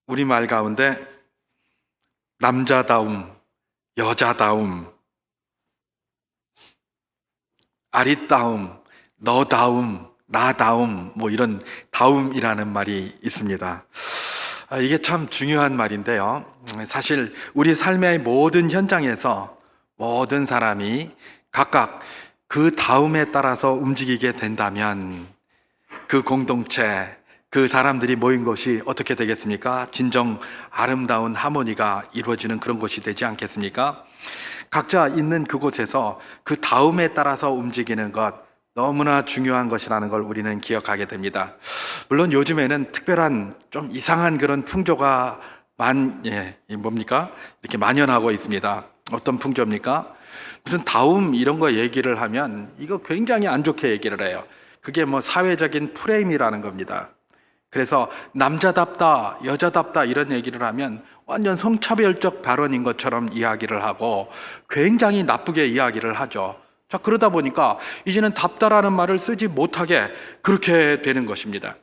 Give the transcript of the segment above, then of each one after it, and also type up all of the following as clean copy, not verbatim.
우리말 가운데 남자다움, 여자다움, 아리따움, 너다움, 나다움, 이런 다움이라는 말이 있습니다. 이게 참 중요한 말인데요. 사실 우리 삶의 모든 현장에서 모든 사람이 각각 그 다움에 따라서 움직이게 된다면 그 공동체, 그 사람들이 모인 것이 어떻게 되겠습니까? 진정 아름다운 하모니가 이루어지는 그런 것이 되지 않겠습니까? 각자 있는 그곳에서 그 다움에 따라서 움직이는 것, 너무나 중요한 것이라는 걸 우리는 기억하게 됩니다. 물론 요즘에는 특별한 좀 이상한 그런 풍조가 이렇게 만연하고 있습니다. 어떤 풍조입니까? 무슨 다움 이런 거 얘기를 하면 이거 굉장히 안 좋게 얘기를 해요. 그게 사회적인 프레임이라는 겁니다. 그래서 남자답다, 여자답다 이런 얘기를 하면 완전 성차별적 발언인 것처럼 이야기를 하고 굉장히 나쁘게 이야기를 하죠. 자, 그러다 보니까 이제는 답다라는 말을 쓰지 못하게 그렇게 되는 것입니다.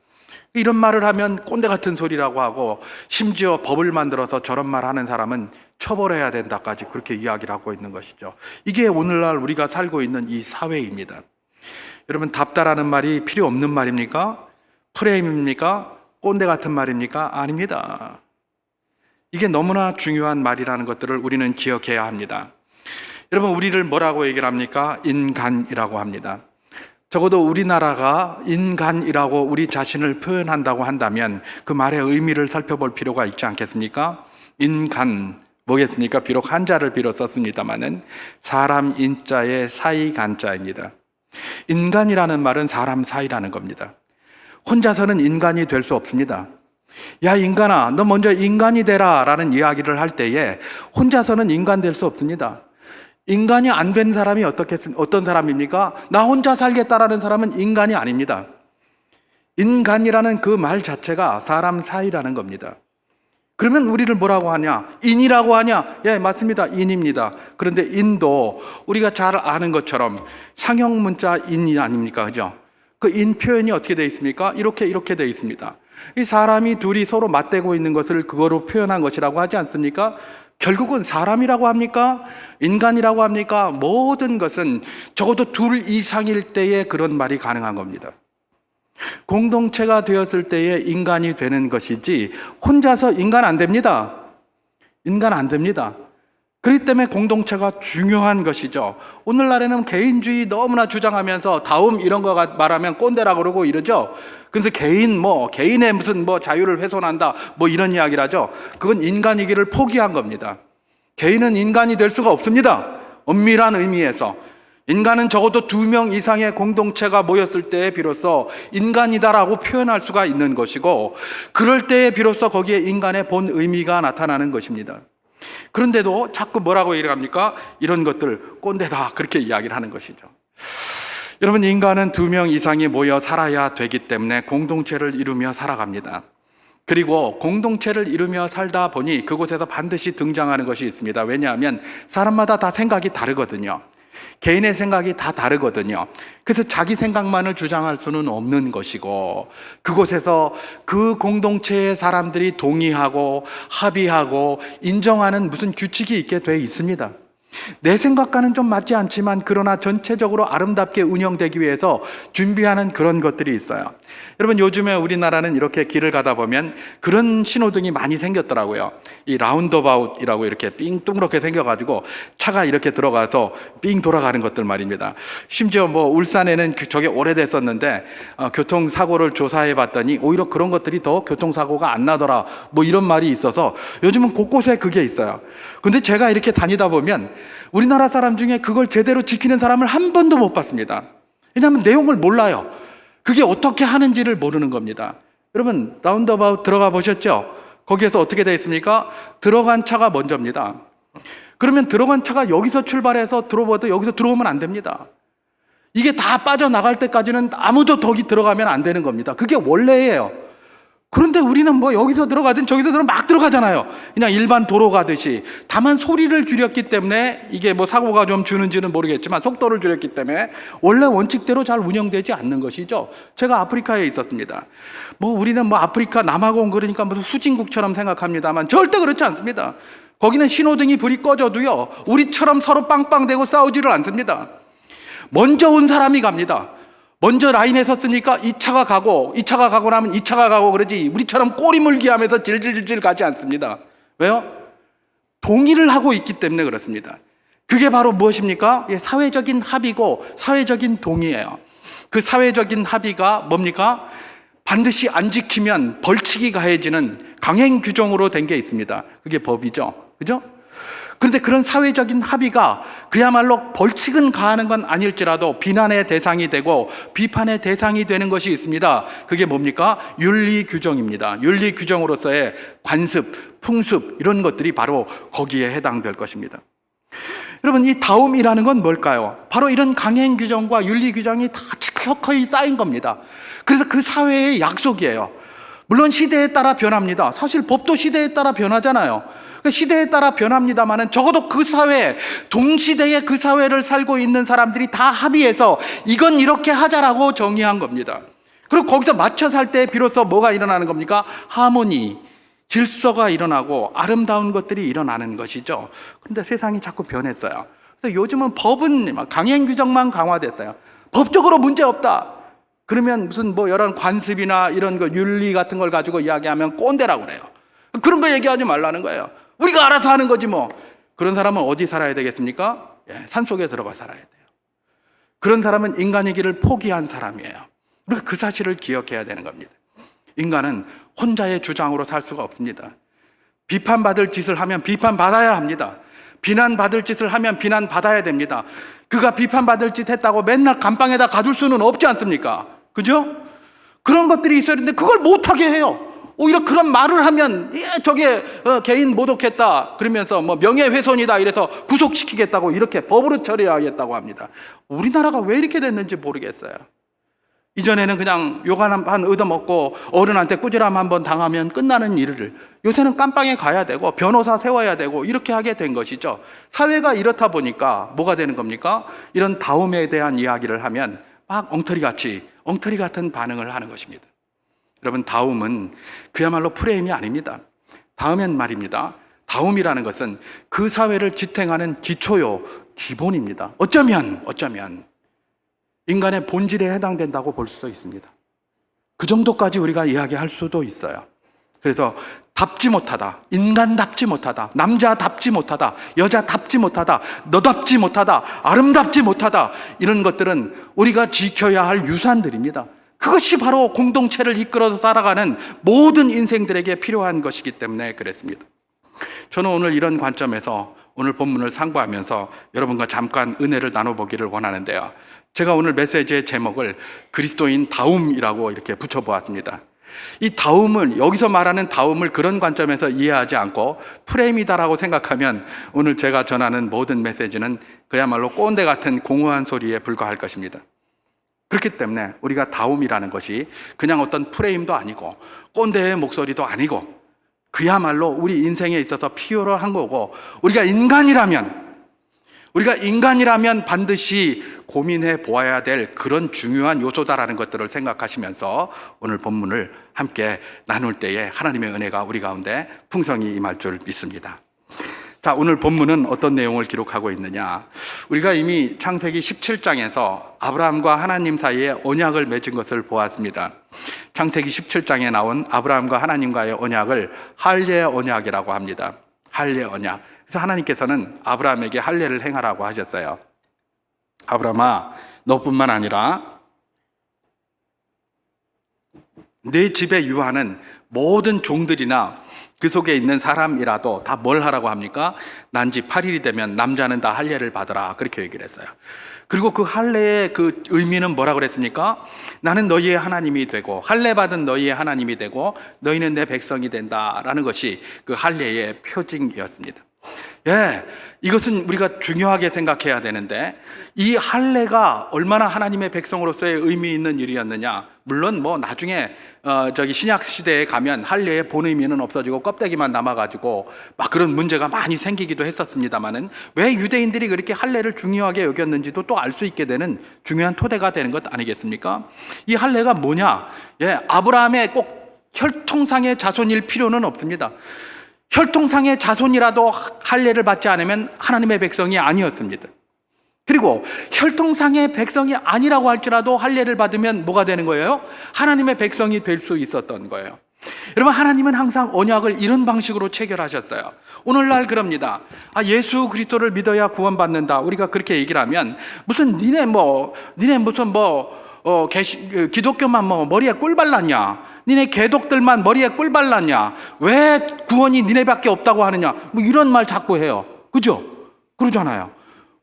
이런 말을 하면 꼰대 같은 소리라고 하고 심지어 법을 만들어서 저런 말 하는 사람은 처벌해야 된다까지 그렇게 이야기를 하고 있는 것이죠. 이게 오늘날 우리가 살고 있는 이 사회입니다. 여러분, 답다라는 말이 필요 없는 말입니까? 프레임입니까? 꼰대 같은 말입니까? 아닙니다. 이게 너무나 중요한 말이라는 것들을 우리는 기억해야 합니다. 여러분, 우리를 뭐라고 얘기를 합니까? 인간이라고 합니다. 적어도 우리나라가 인간이라고 우리 자신을 표현한다고 한다면 그 말의 의미를 살펴볼 필요가 있지 않겠습니까? 인간, 뭐겠습니까? 비록 한자를 빌어 썼습니다마는 사람 인자의 사이 간자입니다. 인간이라는 말은 사람 사이라는 겁니다. 혼자서는 인간이 될 수 없습니다. 야, 인간아, 너 먼저 인간이 되라 라는 이야기를 할 때에 혼자서는 인간 될 수 없습니다. 인간이 안 된 사람이 어떤 사람입니까? 나 혼자 살겠다라는 사람은 인간이 아닙니다. 인간이라는 그 말 자체가 사람 사이라는 겁니다. 그러면 우리를 뭐라고 하냐? 인이라고 하냐? 예, 맞습니다. 인입니다. 그런데 인도 우리가 잘 아는 것처럼 상형 문자 인이 아닙니까? 그죠? 그 인 표현이 어떻게 되어 있습니까? 이렇게 되어 있습니다. 이 사람이 둘이 서로 맞대고 있는 것을 그거로 표현한 것이라고 하지 않습니까? 결국은 사람이라고 합니까? 인간이라고 합니까? 모든 것은 적어도 둘 이상일 때에 그런 말이 가능한 겁니다. 공동체가 되었을 때에 인간이 되는 것이지 혼자서 인간 안 됩니다. 인간 안 됩니다. 그렇기 때문에 공동체가 중요한 것이죠. 오늘날에는 개인주의 너무나 주장하면서 다움 이런 거 말하면 꼰대라고 그러고 이러죠. 그래서 개인의 무슨 자유를 훼손한다 이런 이야기를 하죠. 그건 인간이기를 포기한 겁니다. 개인은 인간이 될 수가 없습니다. 엄밀한 의미에서. 인간은 적어도 2명 이상의 공동체가 모였을 때에 비로소 인간이다라고 표현할 수가 있는 것이고, 그럴 때에 비로소 거기에 인간의 본 의미가 나타나는 것입니다. 그런데도 자꾸 뭐라고 얘기를 합니까? 이런 것들 꼰대다 그렇게 이야기를 하는 것이죠. 여러분, 인간은 2명 이상이 모여 살아야 되기 때문에 공동체를 이루며 살아갑니다. 그리고 공동체를 이루며 살다 보니 그곳에서 반드시 등장하는 것이 있습니다. 왜냐하면 사람마다 다 생각이 다르거든요. 개인의 생각이 다 다르거든요. 그래서 자기 생각만을 주장할 수는 없는 것이고, 그곳에서 그 공동체의 사람들이 동의하고 합의하고 인정하는 무슨 규칙이 있게 돼 있습니다. 내 생각과는 좀 맞지 않지만 그러나 전체적으로 아름답게 운영되기 위해서 준비하는 그런 것들이 있어요. 여러분, 요즘에 우리나라는 이렇게 길을 가다 보면 그런 신호등이 많이 생겼더라고요. 이 라운드어바웃이라고 이렇게 삥 둥그렇게 생겨가지고 차가 이렇게 들어가서 삥 돌아가는 것들 말입니다. 심지어 울산에는 저게 오래됐었는데 교통사고를 조사해 봤더니 오히려 그런 것들이 더 교통사고가 안 나더라 이런 말이 있어서 요즘은 곳곳에 그게 있어요. 근데 제가 이렇게 다니다 보면 우리나라 사람 중에 그걸 제대로 지키는 사람을 한 번도 못 봤습니다. 왜냐하면 내용을 몰라요. 그게 어떻게 하는지를 모르는 겁니다. 여러분, 라운드어바웃 들어가 보셨죠? 거기에서 어떻게 되어 있습니까? 들어간 차가 먼저입니다. 그러면 들어간 차가 여기서 출발해서 들어와도 여기서 들어오면 안 됩니다. 이게 다 빠져나갈 때까지는 아무도 더 들어가면 안 되는 겁니다. 그게 원래예요. 그런데 우리는 뭐 여기서 들어가든 저기서 들어가든 막 들어가잖아요. 그냥 일반 도로 가듯이. 다만 소리를 줄였기 때문에 이게 뭐 사고가 좀 주는지는 모르겠지만 속도를 줄였기 때문에 원래 원칙대로 잘 운영되지 않는 것이죠. 제가 아프리카에 있었습니다. 뭐 우리는 뭐 아프리카 남아공 그러니까 무슨 후진국처럼 생각합니다만 절대 그렇지 않습니다. 거기는 신호등이 불이 꺼져도요, 우리처럼 서로 빵빵대고 싸우지를 않습니다. 먼저 온 사람이 갑니다. 먼저 라인에 섰으니까 2차가 가고 2차가 가고 나면 2차가 가고 그러지, 우리처럼 꼬리 물기 하면서 질질질질 가지 않습니다. 왜요? 동의를 하고 있기 때문에 그렇습니다. 그게 바로 무엇입니까? 예, 사회적인 합의고 사회적인 동의예요. 그 사회적인 합의가 뭡니까? 반드시 안 지키면 벌칙이 가해지는 강행 규정으로 된 게 있습니다. 그게 법이죠. 그죠? 그런데 그런 사회적인 합의가 그야말로 벌칙은 가하는 건 아닐지라도 비난의 대상이 되고 비판의 대상이 되는 것이 있습니다. 그게 뭡니까? 윤리 규정입니다. 윤리 규정으로서의 관습, 풍습 이런 것들이 바로 거기에 해당될 것입니다. 여러분, 이 다움이라는 건 뭘까요? 바로 이런 강행 규정과 윤리 규정이 다 척척히 쌓인 겁니다. 그래서 그 사회의 약속이에요. 물론 시대에 따라 변합니다. 사실 법도 시대에 따라 변하잖아요. 시대에 따라 변합니다만은 적어도 그 사회, 동시대에 그 사회를 살고 있는 사람들이 다 합의해서 이건 이렇게 하자라고 정의한 겁니다. 그리고 거기서 맞춰 살 때 비로소 뭐가 일어나는 겁니까? 하모니, 질서가 일어나고 아름다운 것들이 일어나는 것이죠. 그런데 세상이 자꾸 변했어요. 그래서 요즘은 법은 강행 규정만 강화됐어요. 법적으로 문제 없다. 그러면 무슨 뭐 여러 관습이나 이런 거 윤리 같은 걸 가지고 이야기하면 꼰대라고 그래요. 그런 거 얘기하지 말라는 거예요. 우리가 알아서 하는 거지 뭐. 그런 사람은 어디 살아야 되겠습니까? 예, 산속에 들어가 살아야 돼요. 그런 사람은 인간의 길을 포기한 사람이에요. 우리가 그 사실을 기억해야 되는 겁니다. 인간은 혼자의 주장으로 살 수가 없습니다. 비판받을 짓을 하면 비판받아야 합니다. 비난받을 짓을 하면 비난받아야 됩니다. 그가 비판받을 짓 했다고 맨날 감방에다 가둘 수는 없지 않습니까? 그죠? 그런 것들이 있어야 되는데 그걸 못하게 해요. 오히려 그런 말을 하면 저게 개인 모독했다 그러면서 뭐 명예훼손이다 이래서 구속시키겠다고 이렇게 법으로 처리하겠다고 합니다. 우리나라가 왜 이렇게 됐는지 모르겠어요. 이전에는 그냥 욕 한 얻어먹고 어른한테 꾸지람 한번 당하면 끝나는 일을 요새는 깜빵에 가야 되고 변호사 세워야 되고 이렇게 하게 된 것이죠. 사회가 이렇다 보니까 뭐가 되는 겁니까? 이런 다움에 대한 이야기를 하면 막 엉터리 같은 반응을 하는 것입니다. 여러분, 다움은 그야말로 프레임이 아닙니다. 다음엔 말입니다. 다움이라는 것은 그 사회를 지탱하는 기초요, 기본입니다. 어쩌면 인간의 본질에 해당된다고 볼 수도 있습니다. 그 정도까지 우리가 이야기할 수도 있어요. 그래서 답지 못하다, 인간답지 못하다, 남자답지 못하다, 여자답지 못하다, 너답지 못하다, 아름답지 못하다, 이런 것들은 우리가 지켜야 할 유산들입니다. 그것이 바로 공동체를 이끌어서 살아가는 모든 인생들에게 필요한 것이기 때문에 그랬습니다. 저는 오늘 이런 관점에서 오늘 본문을 상고하면서 여러분과 잠깐 은혜를 나눠보기를 원하는데요. 제가 오늘 메시지의 제목을 그리스도인 다움이라고 이렇게 붙여보았습니다. 이 다움을, 여기서 말하는 다움을 그런 관점에서 이해하지 않고 프레임이다라고 생각하면 오늘 제가 전하는 모든 메시지는 그야말로 꼰대 같은 공허한 소리에 불과할 것입니다. 그렇기 때문에 우리가 다움이라는 것이 그냥 어떤 프레임도 아니고 꼰대의 목소리도 아니고 그야말로 우리 인생에 있어서 필요한 거고, 우리가 인간이라면 반드시 고민해 보아야 될 그런 중요한 요소다라는 것들을 생각하시면서 오늘 본문을 함께 나눌 때에 하나님의 은혜가 우리 가운데 풍성히 임할 줄 믿습니다. 자, 오늘 본문은 어떤 내용을 기록하고 있느냐? 우리가 이미 창세기 17장에서 아브라함과 하나님 사이에 언약을 맺은 것을 보았습니다. 창세기 17장에 나온 아브라함과 하나님과의 언약을 할례 언약이라고 합니다. 할례 언약. 그래서 하나님께서는 아브라함에게 할례를 행하라고 하셨어요. 아브라함아, 너뿐만 아니라 내 집에 유하는 모든 종들이나 그 속에 있는 사람이라도 다 뭘 하라고 합니까? 난지 8일이 되면 남자는 다 할례를 받으라, 그렇게 얘기를 했어요. 그리고 그 할례의 그 의미는 뭐라고 그랬습니까? 나는 너희의 하나님이 되고 할례 받은 너희의 하나님이 되고 너희는 내 백성이 된다라는 것이 그 할례의 표징이었습니다. 예, 이것은 우리가 중요하게 생각해야 되는데, 이 할례가 얼마나 하나님의 백성으로서의 의미 있는 일이었느냐. 물론 뭐 나중에 신약 시대에 가면 할례의 본 의미는 없어지고 껍데기만 남아가지고 막 그런 문제가 많이 생기기도 했었습니다만은, 왜 유대인들이 그렇게 할례를 중요하게 여겼는지도 또 알 수 있게 되는 중요한 토대가 되는 것 아니겠습니까? 이 할례가 뭐냐? 예, 아브라함의 꼭 혈통상의 자손일 필요는 없습니다. 혈통상의 자손이라도 할례를 받지 않으면 하나님의 백성이 아니었습니다. 그리고 혈통상의 백성이 아니라고 할지라도 할례를 받으면 뭐가 되는 거예요? 하나님의 백성이 될 수 있었던 거예요. 여러분, 하나님은 항상 언약을 이런 방식으로 체결하셨어요. 오늘날 그럽니다. 예수 그리스도를 믿어야 구원받는다. 우리가 그렇게 얘기를 하면, 무슨 니네 무슨 기독교만 머리에 꿀 발랐냐? 니네 개독들만 머리에 꿀 발랐냐? 왜 구원이 니네밖에 없다고 하느냐? 이런 말 자꾸 해요. 그죠? 그러잖아요.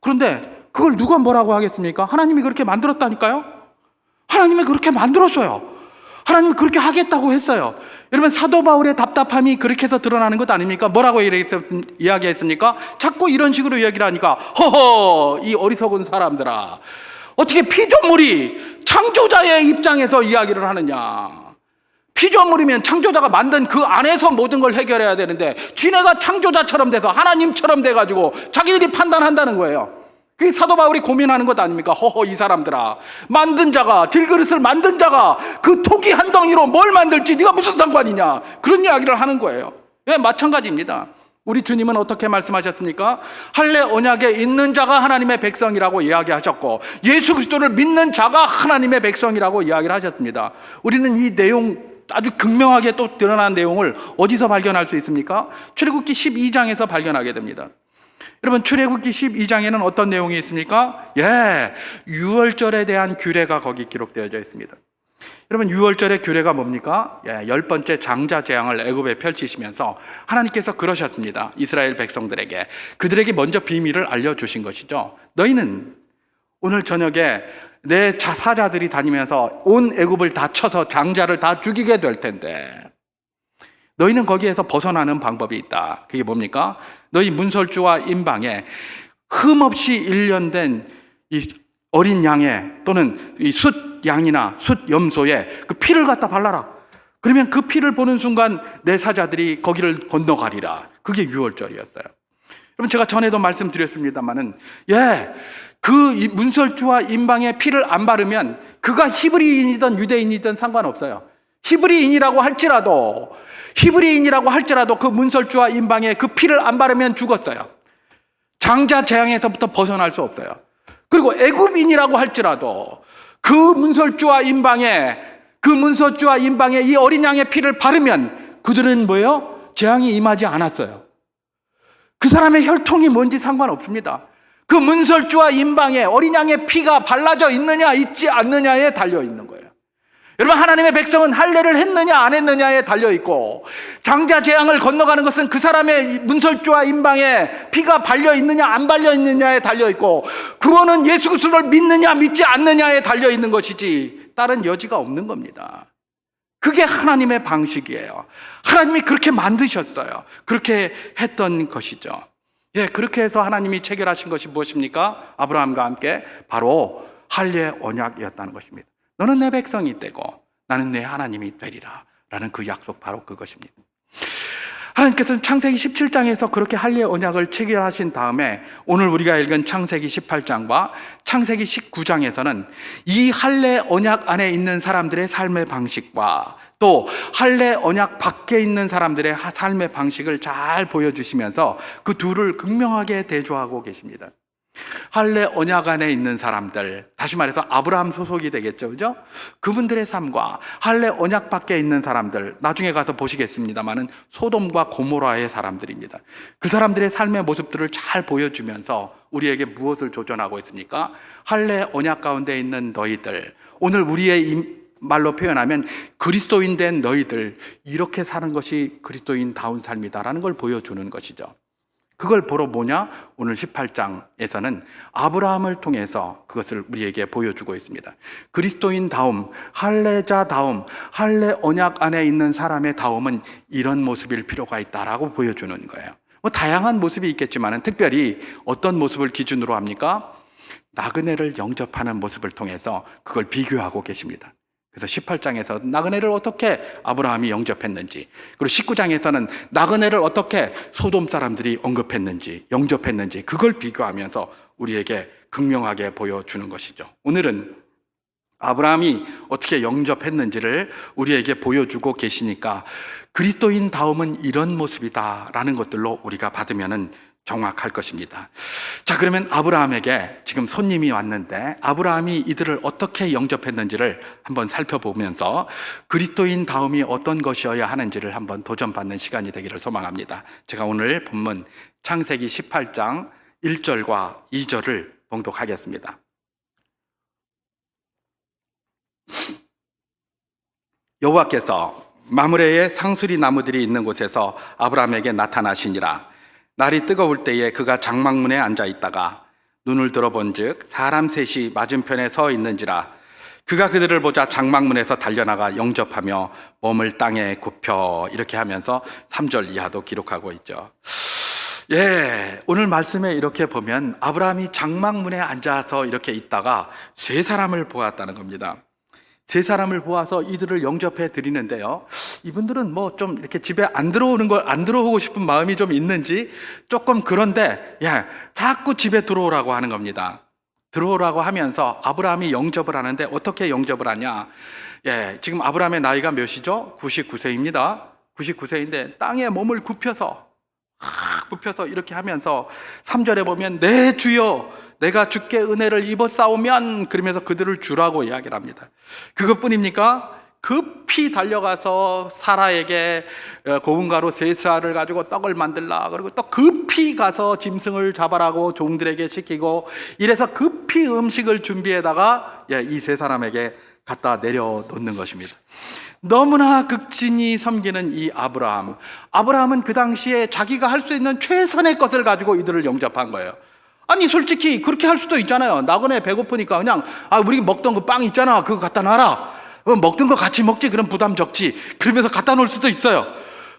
그런데 그걸 누가 뭐라고 하겠습니까? 하나님이 그렇게 만들었다니까요? 하나님이 그렇게 만들었어요. 하나님이 그렇게 하겠다고 했어요. 여러분, 사도 바울의 답답함이 그렇게 해서 드러나는 것 아닙니까? 뭐라고 이야기했습니까? 자꾸 이런 식으로 이야기를 하니까, 허허, 이 어리석은 사람들아, 어떻게 피조물이 창조자의 입장에서 이야기를 하느냐? 피조물이면 창조자가 만든 그 안에서 모든 걸 해결해야 되는데, 지네가 창조자처럼 돼서 하나님처럼 돼가지고 자기들이 판단한다는 거예요. 그게 사도 바울이 고민하는 것 아닙니까? 허허, 이 사람들아, 만든 자가, 질그릇을 만든 자가 그 토기 한 덩이로 뭘 만들지 네가 무슨 상관이냐, 그런 이야기를 하는 거예요. 예, 마찬가지입니다. 우리 주님은 어떻게 말씀하셨습니까? 할례 언약에 있는 자가 하나님의 백성이라고 이야기하셨고, 예수 그리스도를 믿는 자가 하나님의 백성이라고 이야기를 하셨습니다. 우리는 이 내용, 아주 극명하게 또 드러난 내용을 어디서 발견할 수 있습니까? 출애굽기 12장에서 발견하게 됩니다. 여러분, 출애굽기 12장에는 어떤 내용이 있습니까? 예, 유월절에 대한 규례가 거기 기록되어져 있습니다. 여러분, 유월절의 규례가 뭡니까? 예, 10번째 장자 재앙을 애굽에 펼치시면서 하나님께서 그러셨습니다. 이스라엘 백성들에게, 그들에게 먼저 비밀을 알려주신 것이죠. 너희는 오늘 저녁에 내 사자들이 다니면서 온 애굽을 다 쳐서 장자를 다 죽이게 될 텐데, 너희는 거기에서 벗어나는 방법이 있다. 그게 뭡니까? 너희 문설주와 임방에 흠없이 일련된 이 어린 양에, 또는 이 숫 양이나 숫 염소에 그 피를 갖다 발라라. 그러면 그 피를 보는 순간 내 사자들이 거기를 건너가리라. 그게 유월절이었어요. 여러분, 제가 전에도 말씀드렸습니다만은, 예, 그 문설주와 임방에 피를 안 바르면 그가 히브리인이든 유대인이든 상관없어요. 히브리인이라고 할지라도 그 문설주와 임방에 그 피를 안 바르면 죽었어요. 장자 재앙에서부터 벗어날 수 없어요. 그리고 애굽인이라고 할지라도 그 문설주와 임방에 이 어린 양의 피를 바르면 그들은 뭐예요? 재앙이 임하지 않았어요. 그 사람의 혈통이 뭔지 상관없습니다. 그 문설주와 임방에 어린 양의 피가 발라져 있느냐 있지 않느냐에 달려 있는 거예요. 여러분, 하나님의 백성은 할례를 했느냐 안 했느냐에 달려있고, 장자 재앙을 건너가는 것은 그 사람의 문설주와 임방에 피가 발려있느냐 안 발려있느냐에 달려있고, 그거는 예수 그리스도를 믿느냐 믿지 않느냐에 달려있는 것이지 다른 여지가 없는 겁니다. 그게 하나님의 방식이에요. 하나님이 그렇게 만드셨어요. 그렇게 했던 것이죠. 예, 그렇게 해서 하나님이 체결하신 것이 무엇입니까? 아브라함과 함께 바로 할례 언약이었다는 것입니다. 너는 내 백성이 되고 나는 내 하나님이 되리라 라는 그 약속, 바로 그것입니다. 하나님께서는 창세기 17장에서 그렇게 할례 언약을 체결하신 다음에 오늘 우리가 읽은 창세기 18장과 창세기 19장에서는 이 할례 언약 안에 있는 사람들의 삶의 방식과 또 할례 언약 밖에 있는 사람들의 삶의 방식을 잘 보여주시면서 그 둘을 극명하게 대조하고 계십니다. 할례 언약 안에 있는 사람들, 다시 말해서 아브라함 소속이 되겠죠, 그죠? 그분들의 삶과 할례 언약 밖에 있는 사람들, 나중에 가서 보시겠습니다만은 소돔과 고모라의 사람들입니다. 그 사람들의 삶의 모습들을 잘 보여주면서 우리에게 무엇을 조언하고 있습니까? 할례 언약 가운데 있는 너희들, 오늘 우리의 말로 표현하면 그리스도인 된 너희들, 이렇게 사는 것이 그리스도인다운 삶이다라는 걸 보여주는 것이죠. 그걸 보러 뭐냐? 오늘 18장에서는 아브라함을 통해서 그것을 우리에게 보여주고 있습니다. 그리스도인다움, 할례자다움, 할례 언약 안에 있는 사람의 다움은 이런 모습일 필요가 있다라고 보여주는 거예요. 뭐 다양한 모습이 있겠지만 특별히 어떤 모습을 기준으로 합니까? 나그네를 영접하는 모습을 통해서 그걸 비교하고 계십니다. 그래서 18장에서 나그네를 어떻게 아브라함이 영접했는지, 그리고 19장에서는 나그네를 어떻게 소돔 사람들이 언급했는지, 영접했는지, 그걸 비교하면서 우리에게 극명하게 보여주는 것이죠. 오늘은 아브라함이 어떻게 영접했는지를 우리에게 보여주고 계시니까 그리스도인 다움은 이런 모습이다라는 것들로 우리가 받으면 정확할 것입니다. 자, 그러면 아브라함에게 지금 손님이 왔는데 아브라함이 이들을 어떻게 영접했는지를 한번 살펴보면서 그리스도인 다움이 어떤 것이어야 하는지를 한번 도전받는 시간이 되기를 소망합니다. 제가 오늘 본문 창세기 18장 1절과 2절을 봉독하겠습니다. 여호와께서 마므레의 상수리 나무들이 있는 곳에서 아브라함에게 나타나시니라. 날이 뜨거울 때에 그가 장막문에 앉아 있다가 눈을 들어본즉 사람 셋이 맞은편에 서 있는지라. 그가 그들을 보자 장막문에서 달려나가 영접하며 몸을 땅에 굽혀, 이렇게 하면서 3절 이하도 기록하고 있죠. 오늘 말씀에 이렇게 보면 아브라함이 장막문에 앉아서 이렇게 있다가 세 사람을 보았다는 겁니다. 세 사람을 보아서 이들을 영접해 드리는데요, 이분들은 뭐 좀 이렇게 집에 안 들어오고 싶은 마음이 좀 있는지 조금 그런데 자꾸 집에 들어오라고 하는 겁니다. 들어오라고 하면서 아브라함이 영접을 하는데 어떻게 영접을 하냐? 지금 아브라함의 나이가 몇이죠? 99세입니다. 99세인데 땅에 몸을 굽혀서 이렇게 하면서 3절에 보면 내 주여 내가 주께 은혜를 입었사오면, 그러면서 그들을 주라고 이야기를 합니다. 그것뿐입니까? 급히 달려가서 사라에게 고운 가루 3쌀을 가지고 떡을 만들라, 그리고 또 급히 가서 짐승을 잡아라고 종들에게 시키고, 이래서 급히 음식을 준비해다가 이 세 사람에게 갖다 내려놓는 것입니다. 너무나 극진히 섬기는 이 아브라함은 그 당시에 자기가 할 수 있는 최선의 것을 가지고 이들을 영접한 거예요. 아니 솔직히 그렇게 할 수도 있잖아요. 나그네 배고프니까 그냥 우리 먹던 그 빵 있잖아, 그거 갖다 놔라, 먹던 거 같이 먹지, 그럼 부담 적지, 그러면서 갖다 놓을 수도 있어요.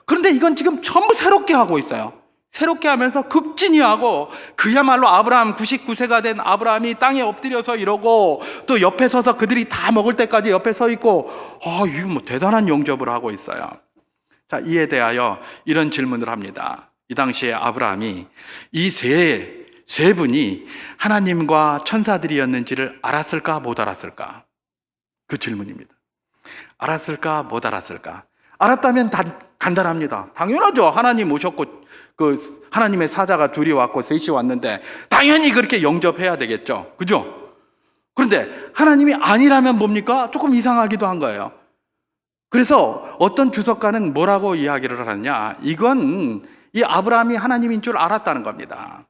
그런데 이건 지금 전부 새롭게 하고 있어요. 새롭게 하면서 극진히 하고, 그야말로 아브라함 99세가 된 아브라함이 땅에 엎드려서 이러고, 또 옆에 서서 그들이 다 먹을 때까지 옆에 서 있고, 이거 뭐 대단한 영접을 하고 있어요. 자, 이에 대하여 이런 질문을 합니다. 이 당시에 아브라함이 이 세 분이 하나님과 천사들이었는지를 알았을까 못 알았을까? 그 질문입니다. 알았을까 못 알았을까? 알았다면 간단합니다. 당연하죠. 하나님 오셨고 그 하나님의 사자가 둘이 왔고 셋이 왔는데 당연히 그렇게 영접해야 되겠죠. 그죠? 그런데 하나님이 아니라면 뭡니까? 조금 이상하기도 한 거예요. 그래서 어떤 주석가는 뭐라고 이야기를 하느냐, 이건 이 아브라함이 하나님인 줄 알았다는 겁니다.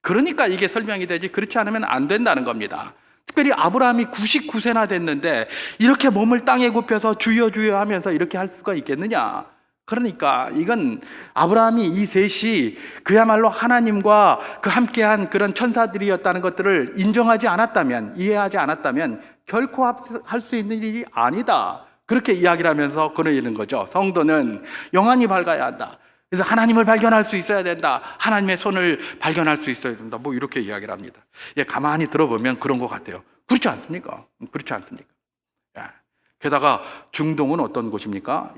그러니까 이게 설명이 되지, 그렇지 않으면 안 된다는 겁니다. 특별히 아브라함이 99세나 됐는데 이렇게 몸을 땅에 굽혀서 주여 주여 하면서 이렇게 할 수가 있겠느냐. 그러니까 이건 아브라함이 이 셋이 그야말로 하나님과 그 함께한 그런 천사들이었다는 것들을 인정하지 않았다면, 이해하지 않았다면 결코 할 수 있는 일이 아니다, 그렇게 이야기를 하면서 그러는 거죠. 성도는 영안이 밝아야 한다. 그래서 하나님을 발견할 수 있어야 된다. 하나님의 손을 발견할 수 있어야 된다. 뭐 이렇게 이야기를 합니다. 가만히 들어보면 그런 것 같아요. 그렇지 않습니까? 그렇지 않습니까? 게다가 중동은 어떤 곳입니까?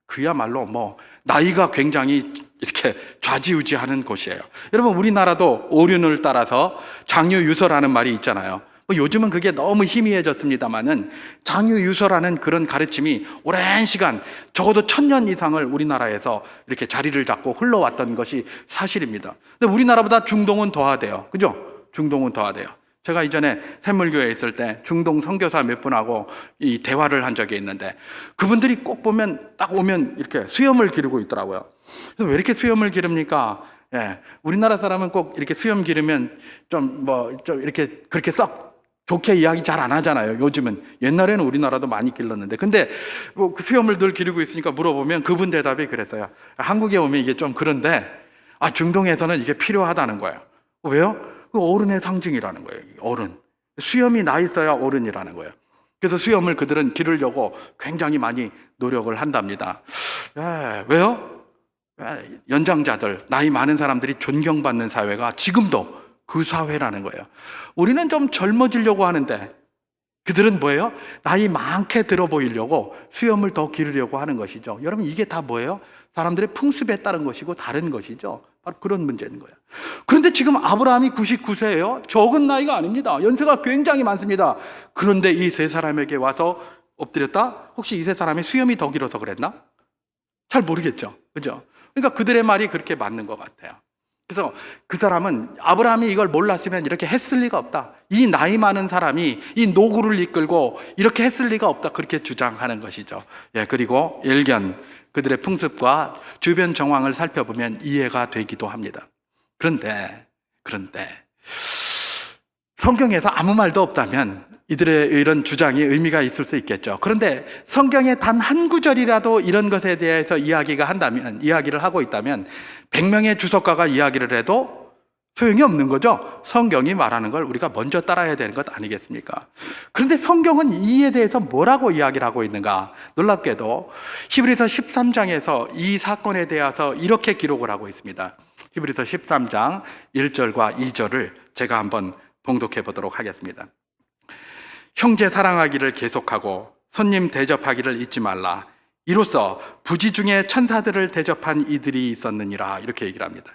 그야말로 뭐 나이가 굉장히 이렇게 좌지우지하는 곳이에요. 여러분, 우리나라도 오륜을 따라서 장유유서라는 말이 있잖아요. 요즘은 그게 너무 희미해졌습니다만은 장유유서라는 그런 가르침이 오랜 시간, 적어도 1000년 이상을 우리나라에서 이렇게 자리를 잡고 흘러왔던 것이 사실입니다. 근데 우리나라보다 중동은 더하대요. 그죠? 중동은 더하대요. 제가 이전에 샘물교회에 있을 때 중동 선교사 몇 분하고 이 대화를 한 적이 있는데, 그분들이 꼭 보면 딱 오면 이렇게 수염을 기르고 있더라고요. 그래서 왜 이렇게 수염을 기릅니까? 우리나라 사람은 꼭 이렇게 수염 기르면 좀 이렇게 그렇게 썩 좋게 이야기 잘 안 하잖아요. 요즘은. 옛날에는 우리나라도 많이 길렀는데, 근데 그 수염을 늘 기르고 있으니까 물어보면 그분 대답이 그랬어요. 한국에 오면 이게 좀 그런데 중동에서는 이게 필요하다는 거예요. 왜요? 그 어른의 상징이라는 거예요. 어른. 수염이 나 있어야 어른이라는 거예요. 그래서 수염을 그들은 기르려고 굉장히 많이 노력을 한답니다. 왜요? 연장자들, 나이 많은 사람들이 존경받는 사회가 지금도 그 사회라는 거예요. 우리는 좀 젊어지려고 하는데 그들은 뭐예요? 나이 많게 들어 보이려고 수염을 더 기르려고 하는 것이죠. 여러분, 이게 다 뭐예요? 사람들의 풍습에 따른 것이고 다른 것이죠. 바로 그런 문제인 거예요. 그런데 지금 아브라함이 99세예요. 적은 나이가 아닙니다. 연세가 굉장히 많습니다. 그런데 이 세 사람에게 와서 엎드렸다? 혹시 이 세 사람의 수염이 더 길어서 그랬나? 잘 모르겠죠. 그죠? 그러니까 그들의 말이 그렇게 맞는 것 같아요. 그래서 그 사람은, 아브라함이 이걸 몰랐으면 이렇게 했을 리가 없다. 이 나이 많은 사람이 이 노구를 이끌고 이렇게 했을 리가 없다. 그렇게 주장하는 것이죠. 그리고 일견, 그들의 풍습과 주변 정황을 살펴보면 이해가 되기도 합니다. 그런데 성경에서 아무 말도 없다면 이들의 이런 주장이 의미가 있을 수 있겠죠. 그런데 성경에 단 한 구절이라도 이런 것에 대해서 이야기를 하고 있다면 100명의 주석가가 이야기를 해도 소용이 없는 거죠. 성경이 말하는 걸 우리가 먼저 따라야 되는 것 아니겠습니까? 그런데 성경은 이에 대해서 뭐라고 이야기를 하고 있는가? 놀랍게도 히브리서 13장에서 이 사건에 대해서 이렇게 기록을 하고 있습니다. 히브리서 13장 1절과 2절을 제가 한번 봉독해 보도록 하겠습니다. 형제 사랑하기를 계속하고 손님 대접하기를 잊지 말라. 이로써 부지 중에 천사들을 대접한 이들이 있었느니라. 이렇게 얘기를 합니다.